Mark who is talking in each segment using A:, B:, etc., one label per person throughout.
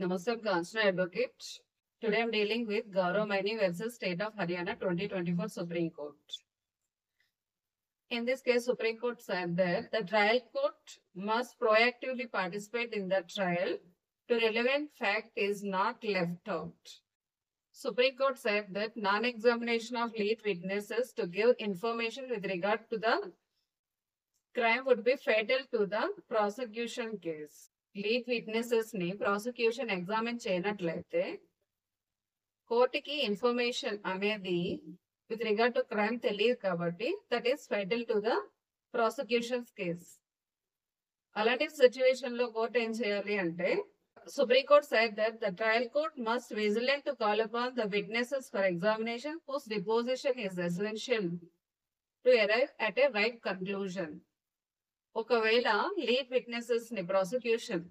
A: Namaste, I'm Constitutional Advocate. Today I'm dealing with Gaurav Maini versus State of Haryana 2024 Supreme Court. In this case, Supreme Court said that the trial court must proactively participate in the trial to relevant fact is not left out. Supreme Court said that non-examination of lead witnesses to give information with regard to the crime would be fatal to the prosecution case. Lead witnesses ని prosecution examine చేయనట్లయితే కోర్టుకి information అనేది with regard to crime తెలియదు కాబట్టి that is fatal to the prosecution's case. అలాంటి situation లో court ఏం చేయాలి అంటే Supreme Court said that the trial court must vigilant to call upon the witnesses for examination whose deposition is essential to arrive at a right conclusion. ఒకవేళ lead witnesses ని prosecution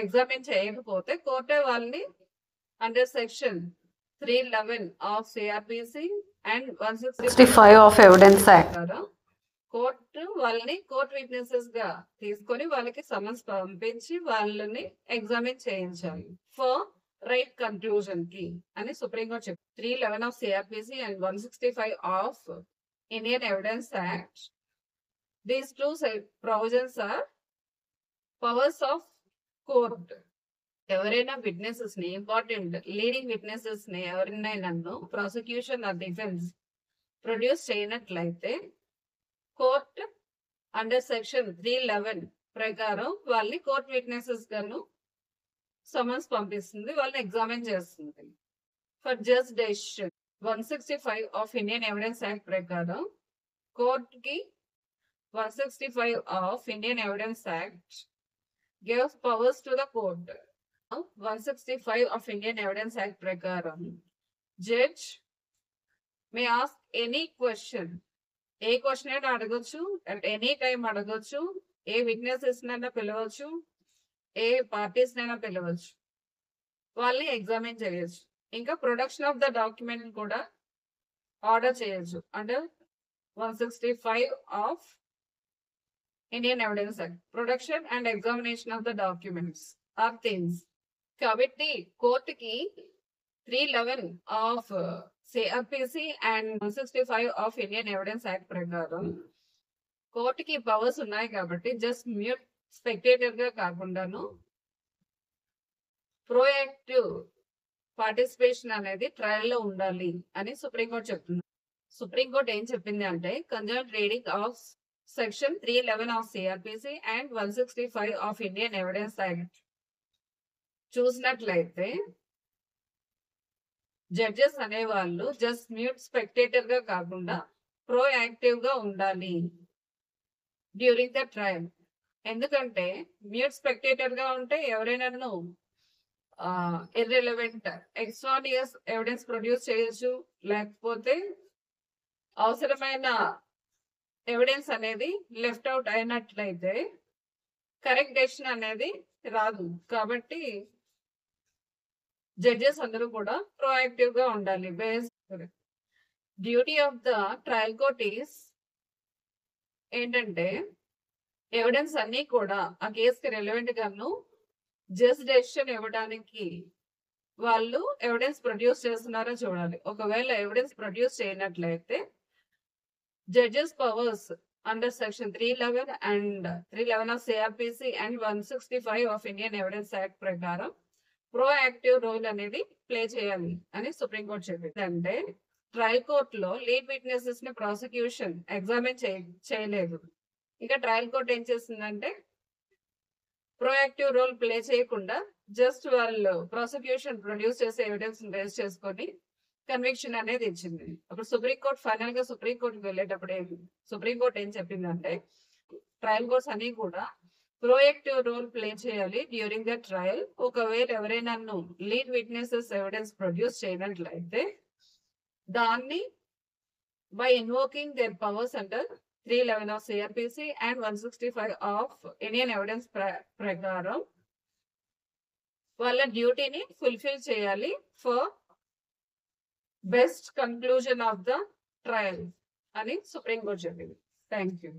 A: examine చేయకపోతే కోర్టే వాళ్ళని under section 311 of CrPC and 165 of evidence act court వాళ్ళని court witnesses గా తీసుకొని వాళ్ళకి summons పంపించి వాళ్ళని ఎగ్జామిన్ చేయించాలి ఫర్ రైట్ కన్క్లూజన్ కి అని సుప్రీం కోర్ట్ చెప్పింది. 311 of CrPC and 165 of Indian Evidence Act. These two provisions are powers of court. ఎవరైనా విట్నెసెస్ ని ఇంపార్టెంట్ లీడింగ్ విట్నెసెస్ ని ఎవరైనా ప్రాసిక్యూషన్ ఆర్ డిఫెన్స్ ప్రొడ్యూస్ చేయనట్లయితే కోర్ట్ అండర్ సెక్షన్ 311 ప్రకారం వాళ్ళని కోర్ట్ విట్నెసెస్ గాను సమన్స్ పంపిస్తుంది, వాళ్ళని ఎగ్జామిన్ చేస్తుంది for just decision. 165 of Indian Evidence act ప్రకారం కోర్టుకి 165 of Indian Evidence Act gives powers to the court. 165 of Indian Evidence Act prakaram judge may ask any question. A question అయినా అడగొచ్చు, at any time అడగొచ్చు, ఏ witnesses నైనా పిలవచ్చు, ఏ parties నైనా పిలవచ్చు, వాళ్ళని ఎగ్జామిన్ చేయొచ్చు. ఇంకా ప్రొడక్షన్ ఆఫ్ ద డాక్యుమెంట్ కూడా ఆర్డర్ చేయొచ్చు under 165 of Indian Evidence Act. Production and examination of the documents are things. కాబట్టి కోర్టుకి 311 of CrPC and 165 of Indian Evidence act ప్రకారం కోర్టుకి పవర్స్ ఉన్నాయి కాబట్టి జస్ట్ మ్యూట్ స్పెక్టేటర్ గా కాకుండాను ప్రోయాక్టివ్ పార్టిసిపేషన్ అనేది ట్రయల్ లో ఉండాలి అని సుప్రీంకోర్టు చెప్తుంది. సుప్రీంకోర్టు ఏం చెప్పింది అంటే కన్జర్న్ reading of Section 311 of CRPC and 165 of Indian Evidence Act చూసినట్లయితే జడ్జెస్ అనేవాళ్ళు జస్ట్ మ్యూట్ స్పెక్టేటర్ గా కాకుండా ప్రోయాక్టివ్ గా ఉండాలి డ్యూరింగ్ ద ట్రయల్. ఎందుకంటే మ్యూట్ స్పెక్టేటర్ గా ఉంటే ఎవరైనా ఇర్రెలవెంట్ ఎక్స్ట్రానియస్ ఎవిడెన్స్ ప్రొడ్యూస్ చేయొచ్చు, లేకపోతే అవసరమైన ఎవిడెన్స్ అనేది లెఫ్ట్ అవుట్ అయినట్లయితే కరెక్ట్ డెసిషన్ అనేది రాదు. కాబట్టి జడ్జెస్ అందరూ కూడా ప్రోయాక్టివ్ గా ఉండాలి. Duty of the trial court is ఏంటంటే ఎవిడెన్స్ అన్ని కూడా ఆ కేసుకి రెలవెంట్ గాను జస్ట్ డెసిషన్ ఇవ్వడానికి వాళ్ళు ఎవిడెన్స్ ప్రొడ్యూస్ చేస్తున్నారో చూడాలి. ఒకవేళ ఎవిడెన్స్ ప్రొడ్యూస్ చేయనట్లయితే judges powers under section 311 and 311 of CRPC and 165 of Indian Evidence Act ప్రకారం ప్రోయాక్టివ్ రోల్ అనేది ప్లే చేయాలి అని సుప్రీంకోర్టు చెప్పింది. అంటే ట్రయల్ కోర్ట్ లో లీడ్ విట్నెసెస్ ని ప్రాసిక్యూషన్ ఎగ్జామిన్ చేయలేదు. ఇంకా ట్రయల్ కోర్ట్ ఏం చేస్తుందంటే ప్రోయాక్టివ్ రోల్ ప్లే చేయకుండా జస్ట్ వాళ్ళు ప్రాసిక్యూషన్ ప్రొడ్యూస్ చేసే ఎవిడెన్స్ బేస్ చేసుకొని కన్విక్షన్ అనేది ఇచ్చింది. అప్పుడు సుప్రీంకోర్టు ఫైనల్ గా సుప్రీంకోర్టుకి వెళ్ళేటప్పుడు సుప్రీంకోర్టు ఏం చెప్పిందంటే ట్రయల్ కోర్ట్స్ అన్ని కూడా ప్రోయాక్టివ్ రోల్ ప్లే చేయాలి డ్యూరింగ్ ద ట్రయల్. ఒకవేళ ఎవరైనా లీడ్ విట్నెసెస్ ఎవిడెన్స్ ప్రొడ్యూస్ చేయనట్లయితే దాన్ని by invoking their powers under 311 of CrPC and 165 of Indian evidence ప్రకారం వాళ్ళ డ్యూటీని ఫుల్ఫిల్ చేయాలి for best conclusion of the trial అని సుప్రీం కోర్టు చెప్పింది. Thank you.